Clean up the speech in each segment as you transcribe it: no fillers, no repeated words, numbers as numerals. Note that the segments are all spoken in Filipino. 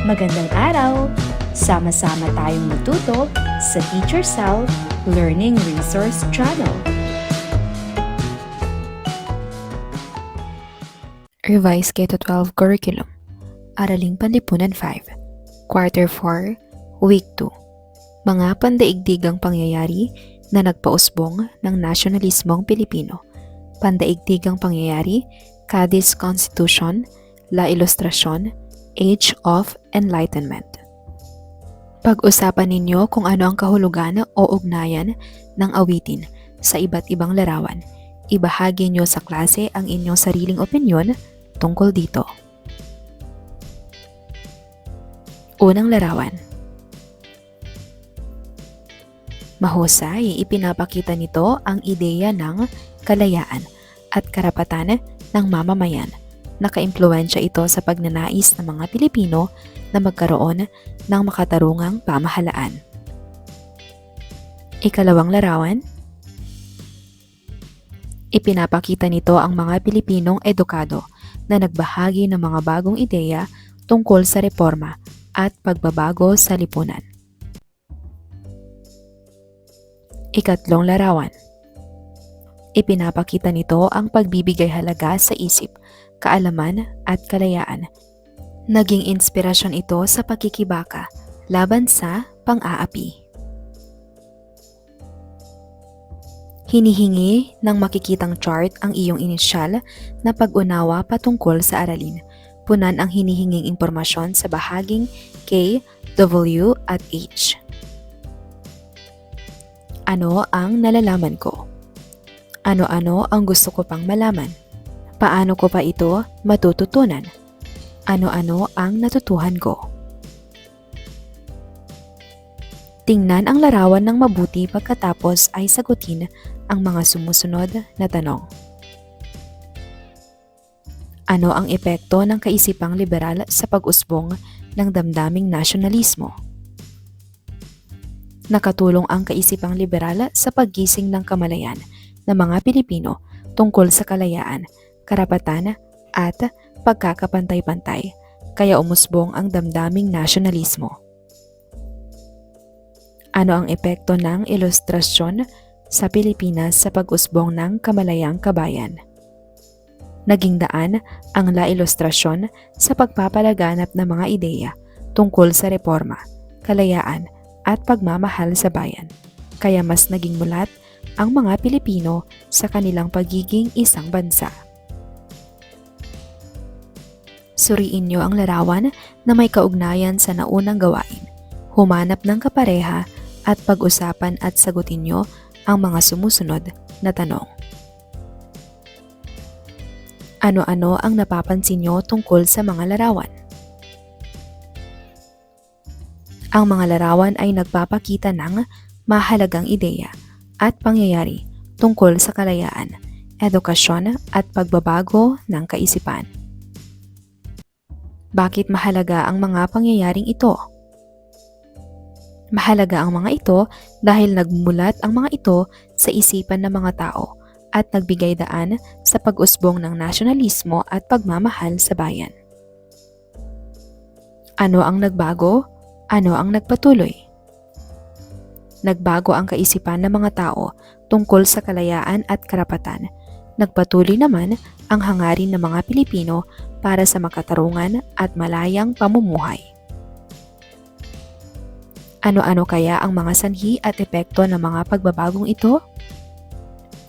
Magandang araw! Sama-sama tayong matuto sa Teacher Sal Learning Resource Channel. Revised K-12 Curriculum, Araling Panlipunan 5, Quarter 4, Week 2. Mga pandaigdigang pangyayari na nagpausbong ng nasyonalismong Pilipino. Pandaigdigang pangyayari, Cadiz Constitution, La Ilustrasyon, Age of Enlightenment. Pag-usapan ninyo kung ano ang kahulugan o ugnayan ng awitin sa iba't ibang larawan. Ibahagi nyo sa klase ang inyong sariling opinyon tungkol dito. Unang larawan. Mahusay, ipinapakita nito ang ideya ng kalayaan at karapatan ng mamamayan. Nakaimpluwensya ito sa pagnanais ng mga Pilipino na magkaroon ng makatarungang pamahalaan. Ikalawang larawan. Ipinapakita nito ang mga Pilipinong edukado na nagbahagi ng mga bagong ideya tungkol sa reforma at pagbabago sa lipunan. Ikatlong larawan. Ipinapakita nito ang pagbibigay halaga sa isip, kaalaman at kalayaan. Naging inspirasyon ito sa pakikibaka laban sa pang-aapi. Hinihingi ng makikitang chart ang iyong inisyal na pag-unawa patungkol sa aralin. Punan ang hinihinging impormasyon sa bahaging K, W at H. Ano ang nalalaman ko? Ano-ano ang gusto ko pang malaman? Paano ko pa ito matututunan? Ano-ano ang natutuhan ko? Tingnan ang larawan ng mabuti pagkatapos ay sagutin ang mga sumusunod na tanong. Ano ang epekto ng kaisipang liberal sa pag-usbong ng damdaming nasyonalismo? Nakatulong ang kaisipang liberal sa paggising ng kamalayan ng mga Pilipino tungkol sa kalayaan, karapatan at pagkakapantay-pantay, kaya umusbong ang damdaming nasyonalismo. Ano ang epekto ng ilustrasyon sa Pilipinas sa pag-usbong ng kamalayang kabayan? Naging daan ang La Ilustrasyon sa pagpapalaganap ng mga ideya tungkol sa reforma, kalayaan at pagmamahal sa bayan, kaya mas naging mulat ang mga Pilipino sa kanilang pagiging isang bansa. Suriin niyo ang larawan na may kaugnayan sa naunang gawain. Humanap ng kapareha at pag-usapan at sagutin niyo ang mga sumusunod na tanong. Ano-ano ang napapansin niyo tungkol sa mga larawan? Ang mga larawan ay nagpapakita ng mahalagang ideya at pangyayari tungkol sa kalayaan, edukasyon at pagbabago ng kaisipan. Bakit mahalaga ang mga pangyayaring ito? Mahalaga ang mga ito dahil nagmulat ang mga ito sa isipan ng mga tao at nagbigay daan sa pag-usbong ng nasyonalismo at pagmamahal sa bayan. Ano ang nagbago? Ano ang nagpatuloy? Nagbago ang kaisipan ng mga tao tungkol sa kalayaan at karapatan. Nagpatuloy naman ang hangarin ng mga Pilipino para sa makatarungan at malayang pamumuhay. Ano-ano kaya ang mga sanhi at epekto ng mga pagbabagong ito?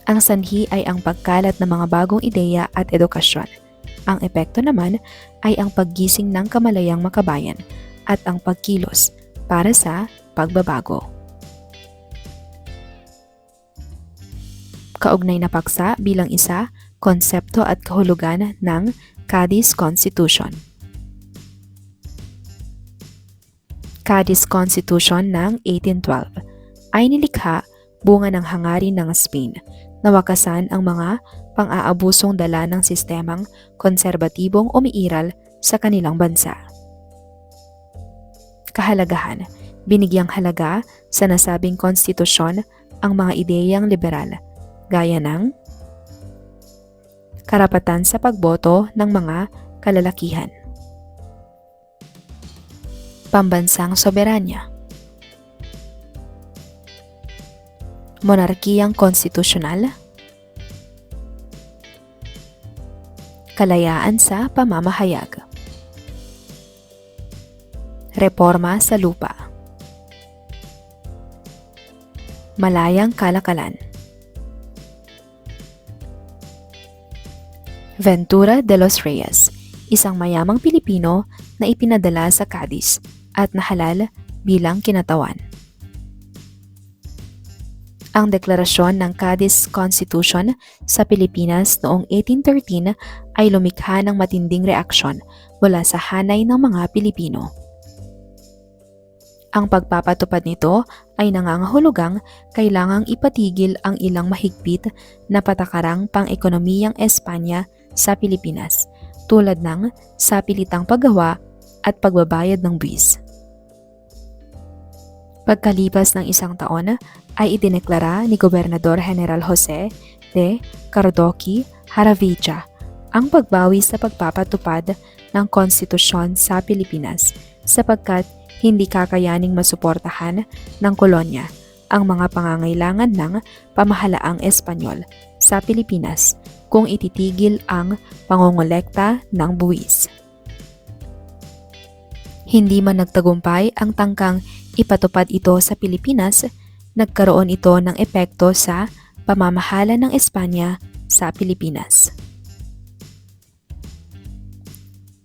Ang sanhi ay ang pagkalat ng mga bagong ideya at edukasyon. Ang epekto naman ay ang paggising ng kamalayang makabayan at ang pagkilos para sa pagbabago. Kaugnay na paksa bilang isa, konsepto at kahulugan ng Cadiz Constitution. Cadiz Constitution ng 1812 ay nilikha bunga ng hangarin ng Spain na wakasan ang mga pang-aabusong dala ng sistemang konserbatibong umiiral sa kanilang bansa. Kahalagahan, binigyang halaga sa nasabing konstitusyon ang mga ideyang liberal, gaya ng karapatan sa pagboto ng mga kalalakihan, Pambansang soberanya. Monarkiyang konstitusyonal. Kalayaan sa pamamahayag. Reforma sa lupa. Malayang kalakalan. Ventura de los Reyes, isang mayamang Pilipino na ipinadala sa Cadiz at nahalal bilang kinatawan. Ang deklarasyon ng Cadiz Constitution sa Pilipinas noong 1813 ay lumikha ng matinding reaksyon mula sa hanay ng mga Pilipino. Ang pagpapatupad nito ay nangangahulugang kailangang ipatigil ang ilang mahigpit na patakarang pang-ekonomiyang Espanya sa Pilipinas, tulad ng sapilitang paggawa at pagbabayad ng buwis. Pagkalipas ng isang taon, ay idineklara ni Gobernador General Jose de Cardoqui Jaravilla ang pagbawi sa pagpapatupad ng konstitusyon sa Pilipinas sapagkat hindi kakayaning masuportahan ng kolonya ang mga pangangailangan ng pamahalaang Espanyol sa Pilipinas kung ititigil ang pangongolekta ng buwis. Hindi man nagtagumpay ang tangkang ipatupad ito sa Pilipinas, nagkaroon ito ng epekto sa pamamahala ng Espanya sa Pilipinas.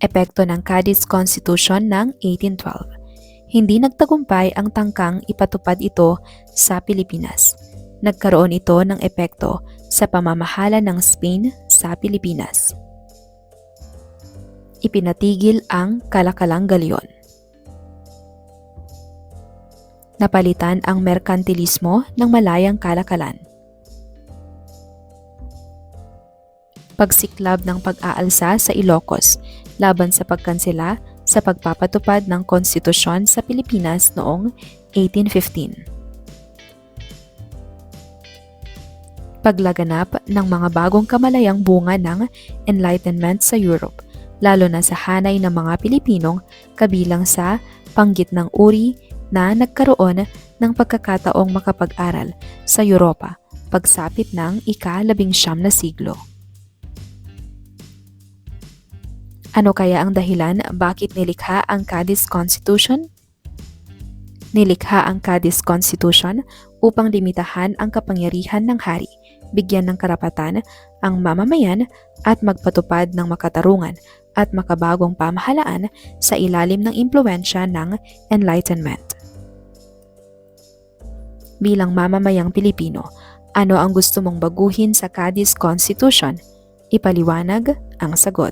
Epekto ng Cadiz Constitution ng 1812. Hindi nagtagumpay ang tangkang ipatupad ito sa Pilipinas. Nagkaroon ito ng epekto sa pamamahala ng Spain sa Pilipinas. Ipinatigil ang kalakalang galyon. Napalitan ang merkantilismo ng malayang kalakalan. Pagsiklab ng pag-aalsa sa Ilocos laban sa pagkansela sa pagpapatupad ng konstitusyon sa Pilipinas noong 1815. Paglaganap ng mga bagong kamalayang bunga ng Enlightenment sa Europe, lalo na sa hanay ng mga Pilipinong kabilang sa panggitnang uri na nagkaroon ng pagkakataong makapag-aral sa Europa pagsapit ng ika-19 na siglo. Ano kaya ang dahilan bakit nilikha ang Cadiz Constitution? Nilikha ang Cadiz Constitution upang limitahan ang kapangyarihan ng hari, bigyan ng karapatan ang mamamayan at magpatupad ng makatarungan at makabagong pamahalaan sa ilalim ng impluwensya ng Enlightenment. Bilang mamamayang Pilipino, ano ang gusto mong baguhin sa Cadiz Constitution? Ipaliwanag ang sagot.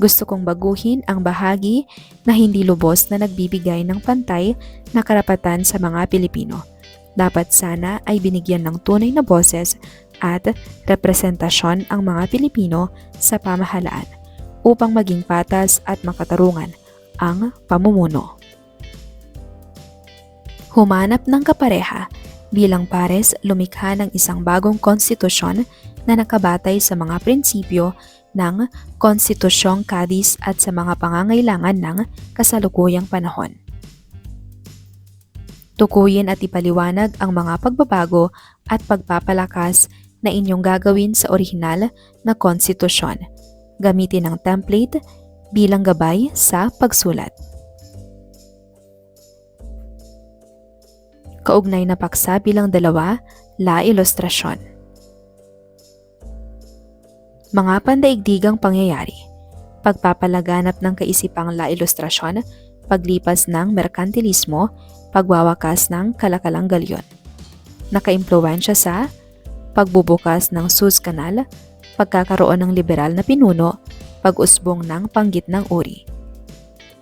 Gusto kong baguhin ang bahagi na hindi lubos na nagbibigay ng pantay na karapatan sa mga Pilipino. Dapat sana ay binigyan ng tunay na boses at representasyon ang mga Pilipino sa pamahalaan upang maging patas at makatarungan ang pamumuno. Humanap ng kapareha. Bilang pares, lumikha ng isang bagong konstitusyon na nakabatay sa mga prinsipyo ng Konstitusyong Cadiz at sa mga pangangailangan ng kasalukuyang panahon. Tukuyin at ipaliwanag ang mga pagbabago at pagpapalakas na inyong gagawin sa orihinal na konstitusyon. Gamitin ang template bilang gabay sa pagsulat. Kaugnay na paksa bilang 2, La Ilustrasyon. Mga pandaigdigang pangyayari. Pagpapalaganap ng kaisipang La Ilustrasyon, paglipas ng merkantilismo, pagwawakas ng kalakalang galyon. Nakaimpluwensya sa pagbubukas ng Suez Canal, pagkakaroon ng liberal na pinuno, pag-usbong ng panggitnang uri,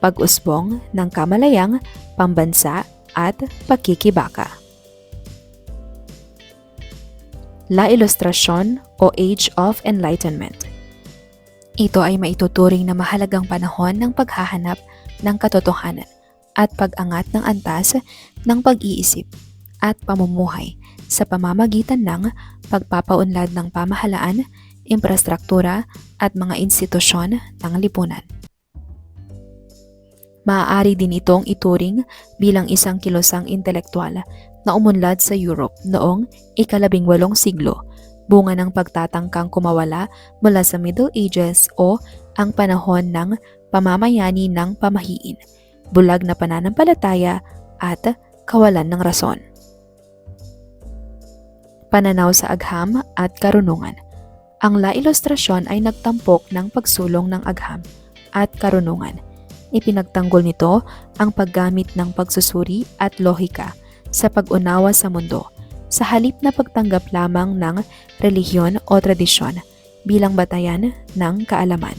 pag-usbong ng kamalayang, pambansa at pagkikibaka. La Ilustrasyon o Age of Enlightenment. Ito ay maituturing na mahalagang panahon ng paghahanap ng katotohanan at pag-angat ng antas ng pag-iisip at pamumuhay sa pamamagitan ng pagpapaunlad ng pamahalaan, infrastruktura at mga institusyon ng lipunan. Maaari din itong ituring bilang isang kilosang intelektual na umunlad sa Europe noong ika-18 siglo, bunga ng pagtatangkang kumawala mula sa Middle Ages o ang panahon ng pamamayani ng pamahiin, bulag na pananampalataya at kawalan ng rason. Pananaw sa agham at karunungan. Ang La Ilustrasyon ay nagtampok ng pagsulong ng agham at karunungan. Ipinagtanggol nito ang paggamit ng pagsusuri at lohika sa pag-unawa sa mundo, sa halip na pagtanggap lamang ng relihiyon o tradisyon bilang batayan ng kaalaman.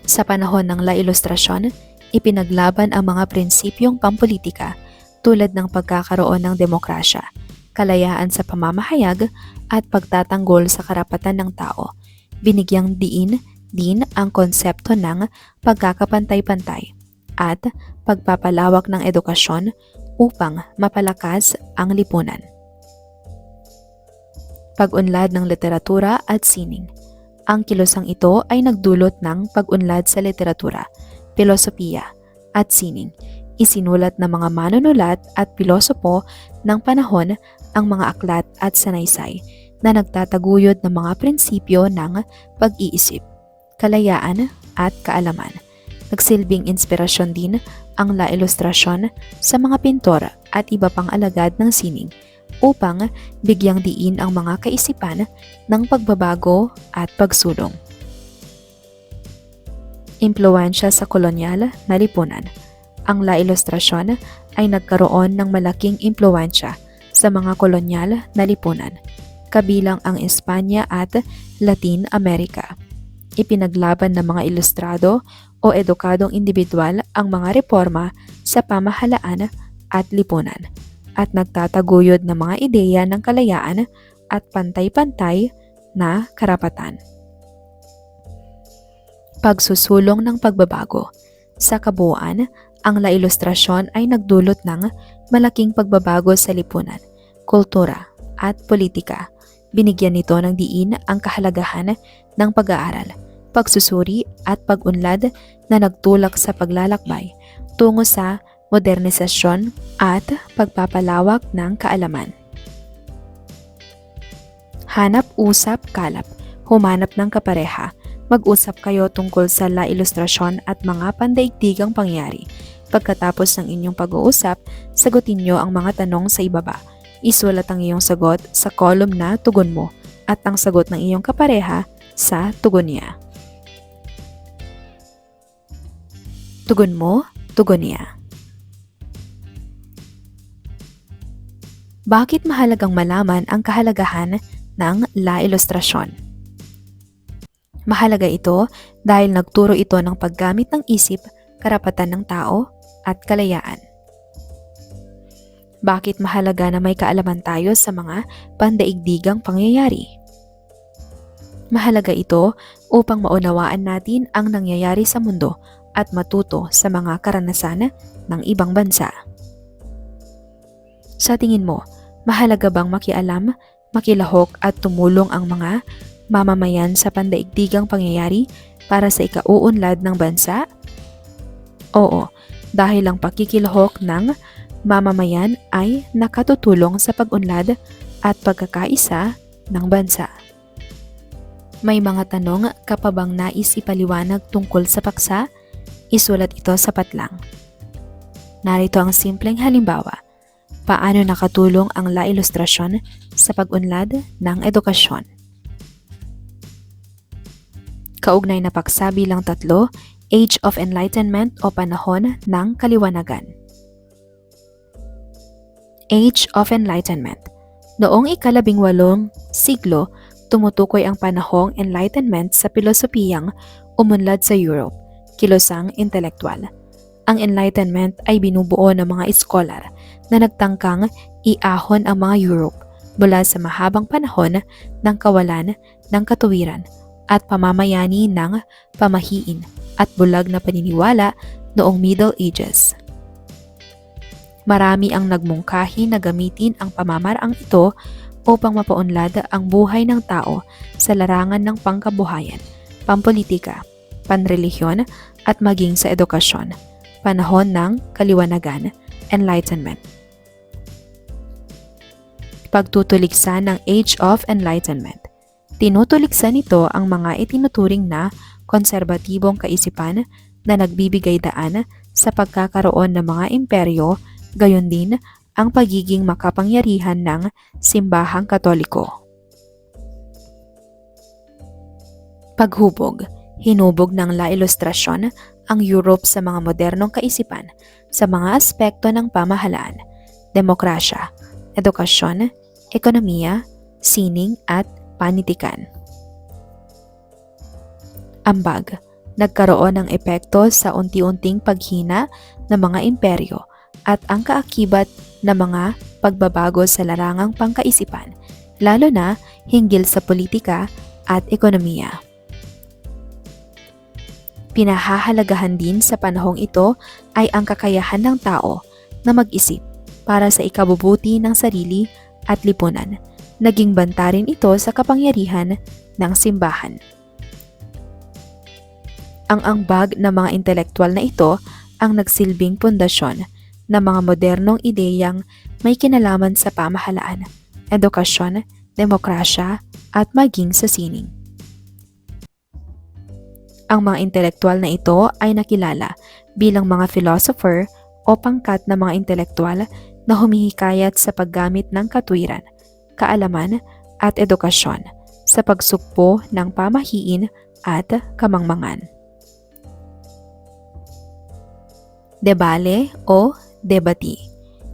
Sa panahon ng La Ilustrasyon, ipinaglaban ang mga prinsipyong pampolitika tulad ng pagkakaroon ng demokrasya, kalayaan sa pamamahayag at pagtatanggol sa karapatan ng tao. Binigyang diin din ang konsepto ng pagkakapantay-pantay at pagpapalawak ng edukasyon upang mapalakas ang lipunan. Pag-unlad ng literatura at sining. Ang kilosang ito ay nagdulot ng pag-unlad sa literatura, filosofiya at sining. Isinulat ng mga manunulat at pilosopo ng panahon ang mga aklat at sanaysay na nagtataguyod ng mga prinsipyo ng pag-iisip, kalayaan at kaalaman. Nagsilbing inspirasyon din ang La Ilustrasyon sa mga pintor at iba pang alagad ng sining upang bigyang diin ang mga kaisipan ng pagbabago at pagsulong. Impluwensya sa kolonyal na lipunan. Ang La Ilustrasyon ay nagkaroon ng malaking impluwensya sa mga kolonyal na lipunan, kabilang ang Espanya at Latin America. Ipinaglaban ng mga ilustrado o edukadong individual ang mga reforma sa pamahalaan at lipunan at nagtataguyod ng mga ideya ng kalayaan at pantay-pantay na karapatan. Pagsusulong ng pagbabago. Sa kabuuan, ang La Ilustrasyon ay nagdulot ng malaking pagbabago sa lipunan, kultura at politika. Binigyan nito ng diin ang kahalagahan ng pag-aaral, pagsusuri at pag-unlad na nagtulak sa paglalakbay tungo sa modernisasyon at pagpapalawak ng kaalaman. Hanap-usap-kalap. Humanap ng kapareha. Mag-usap kayo tungkol sa La Ilustrasyon at mga pandaigdigang pangyayari. Pagkatapos ng inyong pag-uusap, sagutin nyo ang mga tanong sa ibaba. Isulat ang iyong sagot sa column na tugon mo at ang sagot ng iyong kapareha sa tugon niya. Tugon mo, tugon niya. Bakit mahalagang malaman ang kahalagahan ng La Ilustrasyon? Mahalaga ito dahil nagturo ito ng paggamit ng isip, karapatan ng tao, at kalayaan. Bakit mahalaga na may kaalaman tayo sa mga pandaigdigang pangyayari? Mahalaga ito upang maunawaan natin ang nangyayari sa mundo at matuto sa mga karanasan ng ibang bansa. Sa tingin mo, mahalaga bang makialam, makilahok at tumulong ang mga mamamayan sa pandaigdigang pangyayari para sa ikauunlad ng bansa? Oo, dahil ang pakikilahok ng mamamayan ay nakatutulong sa pag-unlad at pagkakaisa ng bansa. May mga tanong ka pa bang nais ipaliwanag tungkol sa paksa? Isulat ito sa patlang. Narito ang simpleng halimbawa. Paano nakatulong ang La Ilustrasyon sa pag-unlad ng edukasyon? Kaugnay na paksa bilang 3, Age of Enlightenment o Panahon ng Kaliwanagan. Age of Enlightenment. Noong ika-18 siglo, tumutukoy ang panahong Enlightenment sa pilosopiyang umunlad sa Europe, kilosang intelektual. Ang Enlightenment ay binubuo ng mga iskolar na nagtangkang iahon ang mga Europe mula sa mahabang panahon ng kawalan ng katuwiran at pamamayani ng pamahiin at bulag na paniniwala noong Middle Ages. Marami ang nagmungkahi na gamitin ang pamamaraang ito upang mapaunlad ang buhay ng tao sa larangan ng pangkabuhayan, pampolitika, panrelihiyon at maging sa edukasyon. Panahon ng kaliwanagan, Enlightenment. Pagtutuligsa ng Age of Enlightenment. Tinutuligsa nito ang mga itinuturing na konserbatibong kaisipan na nagbibigay daan sa pagkakaroon ng mga imperyo, gayon din ang pagiging makapangyarihan ng simbahang Katoliko. Paghubog. Hinubog ng La Ilustrasyon ang Europe sa mga modernong kaisipan sa mga aspekto ng pamahalaan, demokrasya, edukasyon, ekonomiya, sining at panitikan. Ambag. Nagkaroon ng epekto sa unti-unting paghina ng mga imperyo at ang kaakibat ng mga pagbabago sa larangang pangkaisipan, lalo na hinggil sa politika at ekonomiya. Pinahahalagahan din sa panahong ito ay ang kakayahan ng tao na mag-isip para sa ikabubuti ng sarili at lipunan. Naging banta rin ito sa kapangyarihan ng simbahan. Ang ambag ng mga intelektual na ito ang nagsilbing pundasyon ng mga modernong ideyang may kinalaman sa pamahalaan, edukasyon, demokrasya at maging sa sining. Ang mga intelektual na ito ay nakilala bilang mga philosopher o pangkat na mga intelektual na humihikayat sa paggamit ng katwiran, kaalaman at edukasyon sa pagsukpo ng pamahiin at kamangmangan. Debale o debati.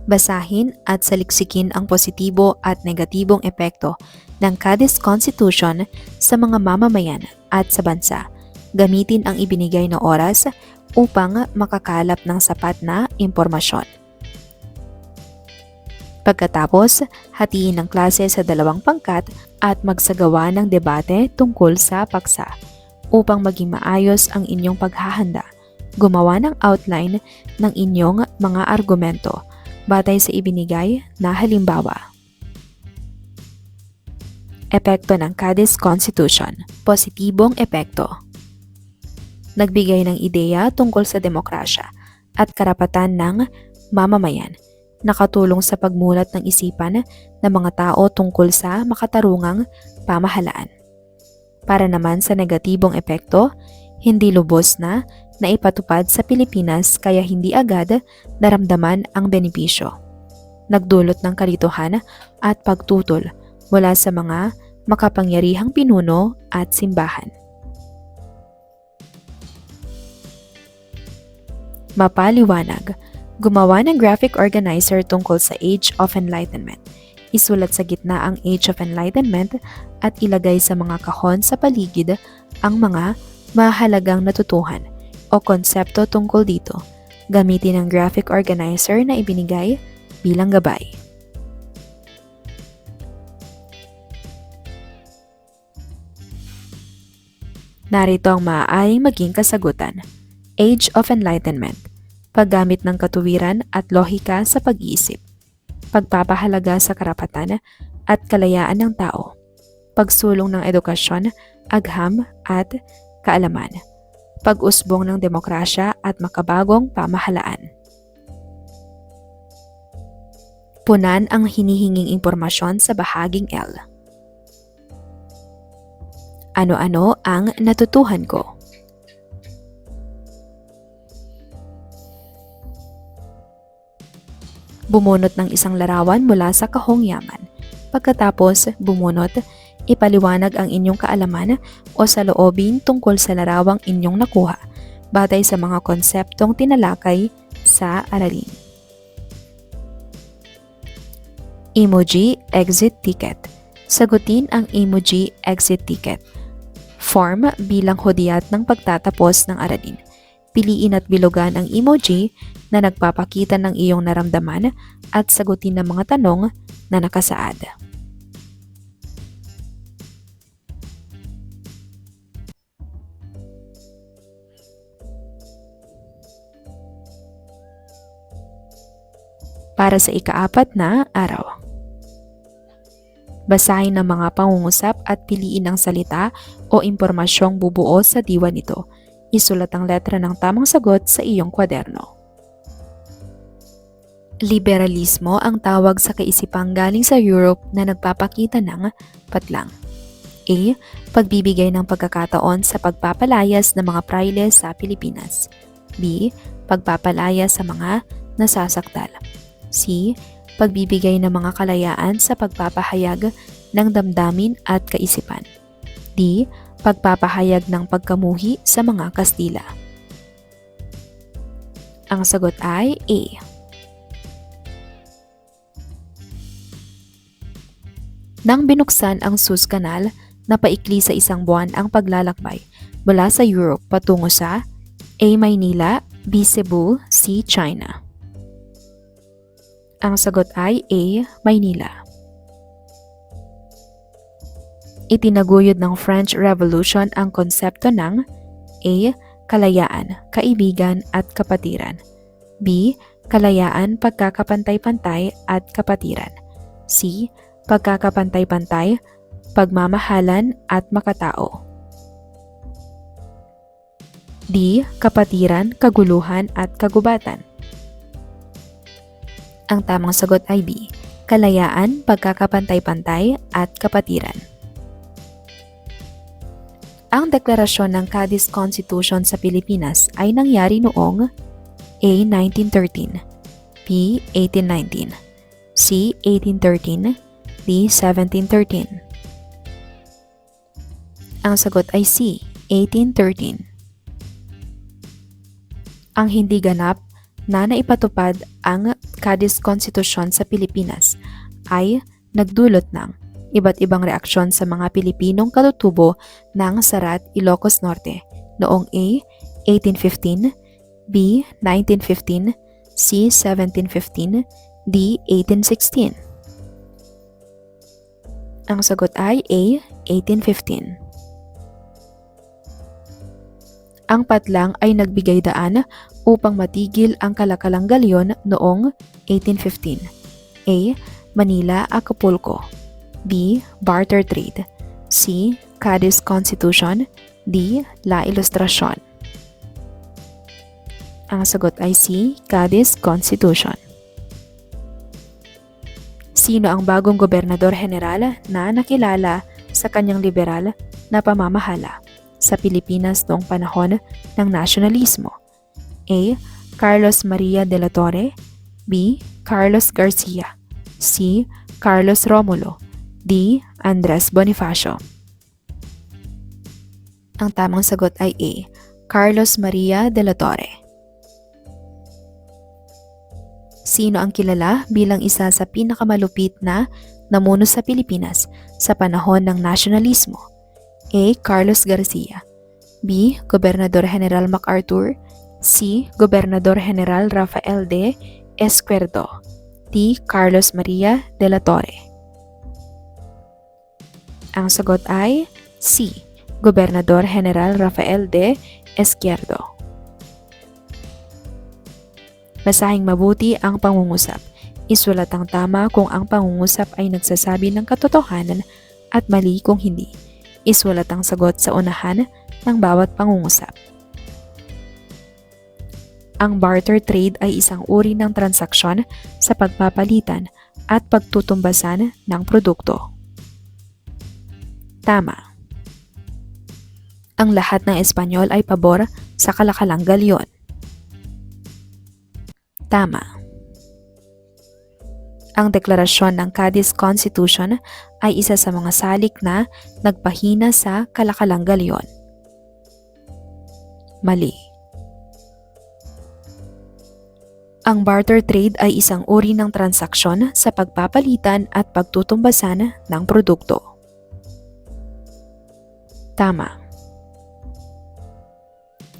Basahin at saliksikin ang positibo at negatibong epekto ng Cadiz Constitution sa mga mamamayan at sa bansa. Gamitin ang ibinigay na oras upang makakalap ng sapat na impormasyon. Pagkatapos, hatiin ang klase sa dalawang pangkat at magsagawa ng debate tungkol sa paksa. Upang maging maayos ang inyong paghahanda, gumawa ng outline ng inyong mga argumento batay sa ibinigay na halimbawa. Epekto ng Cadiz Constitution. Positibong epekto. Nagbigay ng ideya tungkol sa demokrasya at karapatan ng mamamayan. Nakatulong sa pagmulat ng isipan ng mga tao tungkol sa makatarungang pamahalaan. Para naman sa negatibong epekto, hindi lubos na naipatupad sa Pilipinas kaya hindi agad naramdaman ang benepisyo. Nagdulot ng kalituhan at pagtutol mula sa mga makapangyarihang pinuno at simbahan. Mapaliwanag. Gumawa ng graphic organizer tungkol sa Age of Enlightenment. Isulat sa gitna ang Age of Enlightenment at ilagay sa mga kahon sa paligid ang mga mahalagang natutuhan o konsepto tungkol dito. Gamitin ang graphic organizer na ibinigay bilang gabay. Narito ang maaaring maging kasagutan. Age of Enlightenment. Paggamit ng katuwiran at lohika sa pag-iisip. Pagpapahalaga sa karapatan at kalayaan ng tao. Pagsulong ng edukasyon, agham at kaalaman. Pag-usbong ng demokrasya at makabagong pamahalaan. Punan ang hinihinging impormasyon sa bahaging L. Ano-ano ang natutuhan ko? Bumunot ng isang larawan mula sa kahong yaman. Pagkatapos bumunot, ipaliwanag ang inyong kaalaman o saloobin tungkol sa larawang inyong nakuha batay sa mga konseptong tinalakay sa aralin. Emoji exit ticket. Sagutin ang emoji exit ticket. Form bilang hudyat ng pagtatapos ng aralin. Piliin at bilugan ang emoji na nagpapakita ng iyong naramdaman at sagutin ng mga tanong na nakasaad. Para sa ika-4 na araw. Basahin ang mga pangungusap at piliin ang salita o impormasyong bubuo sa diwa nito. Isulat ang letra ng tamang sagot sa iyong kwaderno. Liberalismo ang tawag sa kaisipang galing sa Europe na nagpapakita ng patlang. A. Pagbibigay ng pagkakataon sa pagpapalayas ng mga praile sa Pilipinas. B. Pagpapalayas sa mga nasasaktal. C. Pagbibigay ng mga kalayaan sa pagpapahayag ng damdamin at kaisipan. D. Pagpapahayag ng pagkamuhi sa mga Kastila. Ang sagot ay A. Nang binuksan ang Suez Canal, napaikli sa isang buwan ang paglalakbay mula sa Europe patungo sa A. Maynila, B. Cebu, C. China. Ang sagot ay A. Maynila. Itinaguyod ng French Revolution ang konsepto ng A. Kalayaan, kaibigan at kapatiran. B. Kalayaan, pagkakapantay-pantay at kapatiran. C. Pagkakapantay-pantay, pagmamahalan at makatao. D. Kapatiran, kaguluhan at kagubatan. Ang tamang sagot ay B. Kalayaan, pagkakapantay-pantay at kapatiran. Ang deklarasyon ng Cadiz Constitution sa Pilipinas ay nangyari noong A. 1913, B. 1819, C. 1813, D. 1713. Ang sagot ay C. 1813. Ang hindi ganap na naipatupad ang Cadiz Constitution sa Pilipinas ay nagdulot ng iba't ibang reaksyon sa mga Pilipinong katutubo ng Sarat, Ilocos Norte noong A. 1815, B. 1915, C. 1715, D. 1816. Ang sagot ay A. 1815. Ang patlang ay nagbigay daan upang matigil ang kalakalang galyon noong 1815. A. Manila, Acapulco. B. Barter Trade. C. Cadiz Constitution. D. La Ilustración. Ang sagot ay C. Cadiz Constitution. Sino ang bagong gobernador general na nakilala sa kanyang liberal na pamamahala sa Pilipinas noong panahon ng nasyonalismo? A. Carlos Maria de la Torre. B. Carlos Garcia. C. Carlos Romulo. D. Andres Bonifacio. Ang tamang sagot ay A. Carlos Maria de la Torre. Sino ang kilala bilang isa sa pinakamalupit na namuno sa Pilipinas sa panahon ng nasyonalismo? A. Carlos Garcia. B. Gobernador General MacArthur. C. Gobernador General Rafael de Esquerdo. D. Carlos Maria de la Torre. Ang sagot ay C. Gobernador General Rafael de Esquerdo. Basahing mabuti ang pangungusap. Isulat ang tama kung ang pangungusap ay nagsasabi ng katotohanan at mali kung hindi. Isulat ang sagot sa unahan ng bawat pangungusap. Ang barter trade ay isang uri ng transaksyon sa pagpapalitan at pagtutumbasan ng produkto. Tama. Ang lahat ng Espanyol ay pabor sa kalakalang galyon. Tama. Ang deklarasyon ng Cadiz Constitution ay isa sa mga salik na nagpahina sa kalakalang galyon. Mali. Ang barter trade ay isang uri ng transaksyon sa pagpapalitan at pagtutumbasan ng produkto. Tama.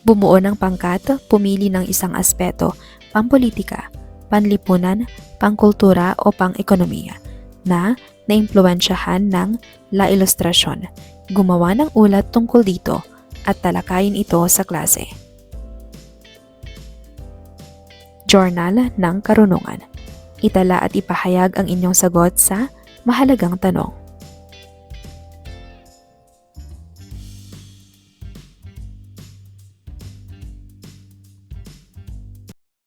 Bumuo ng pangkat, pumili ng isang aspeto, pampolitika, panlipunan, pangkultura o pang-ekonomiya na naimpluwensyahan ng La Ilustración. Gumawa ng ulat tungkol dito at talakayin ito sa klase. Journal ng Karunungan. Itala at ipahayag ang inyong sagot sa mahalagang tanong.